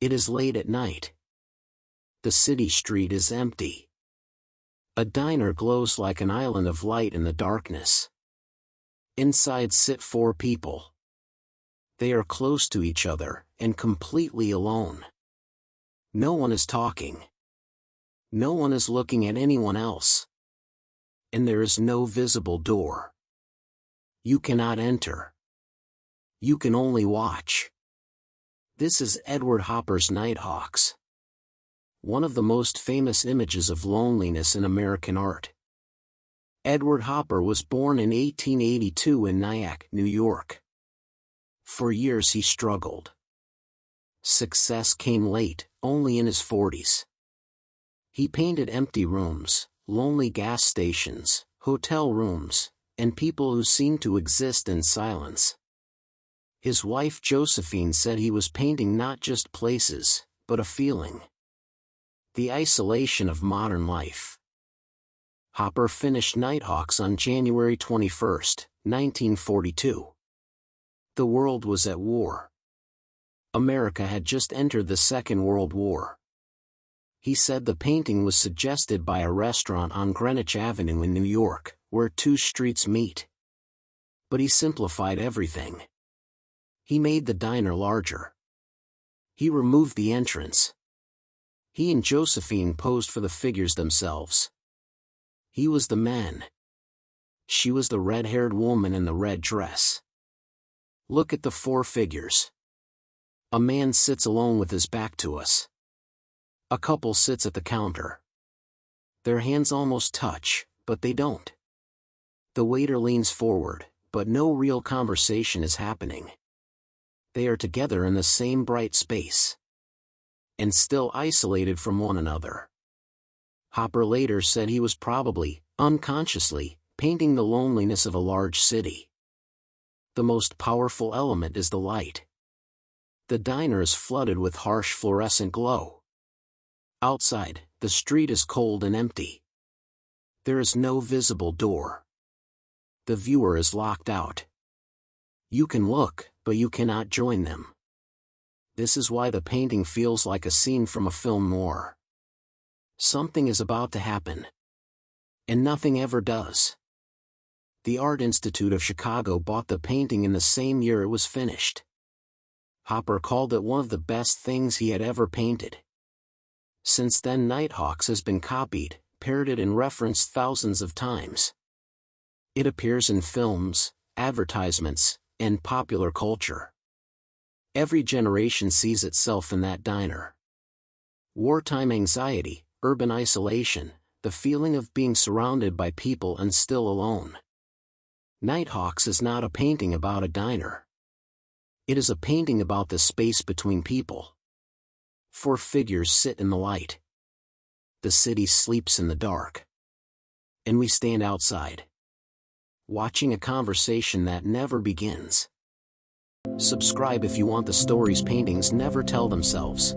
It is late at night. The city street is empty. A diner glows like an island of light in the darkness. Inside sit 4 people. They are close to each other, and completely alone. No one is talking. No one is looking at anyone else. And there is no visible door. You cannot enter. You can only watch. This is Edward Hopper's Nighthawks. One of the most famous images of loneliness in American art. Edward Hopper was born in 1882 in Nyack, New York. For years he struggled. Success came late, only in his 40s. He painted empty rooms, lonely gas stations, hotel rooms, and people who seemed to exist in silence. His wife Josephine said he was painting not just places, but a feeling. The isolation of modern life. Hopper finished Nighthawks on January 21, 1942. The world was at war. America had just entered the Second World War. He said the painting was suggested by a restaurant on Greenwich Avenue in New York, where 2 streets meet. But he simplified everything. He made the diner larger. He removed the entrance. He and Josephine posed for the figures themselves. He was the man. She was the red-haired woman in the red dress. Look at the 4 figures. A man sits alone with his back to us. A couple sits at the counter. Their hands almost touch, but they don't. The waiter leans forward, but no real conversation is happening. They are together in the same bright space. And still isolated from one another. Hopper later said he was probably, unconsciously, painting the loneliness of a large city. The most powerful element is the light. The diner is flooded with harsh fluorescent glow. Outside, the street is cold and empty. There is no visible door. The viewer is locked out. You can look, but you cannot join them. This is why the painting feels like a scene from a film noir. Something is about to happen. And nothing ever does. The Art Institute of Chicago bought the painting in the same year it was finished. Hopper called it one of the best things he had ever painted. Since then Nighthawks has been copied, parodied and referenced thousands of times. It appears in films, advertisements, and popular culture. Every generation sees itself in that diner. Wartime anxiety, urban isolation, the feeling of being surrounded by people and still alone. Nighthawks is not a painting about a diner. It is a painting about the space between people. 4 figures sit in the light. The city sleeps in the dark. And we stand outside, watching a conversation that never begins. Subscribe if you want the stories paintings never tell themselves.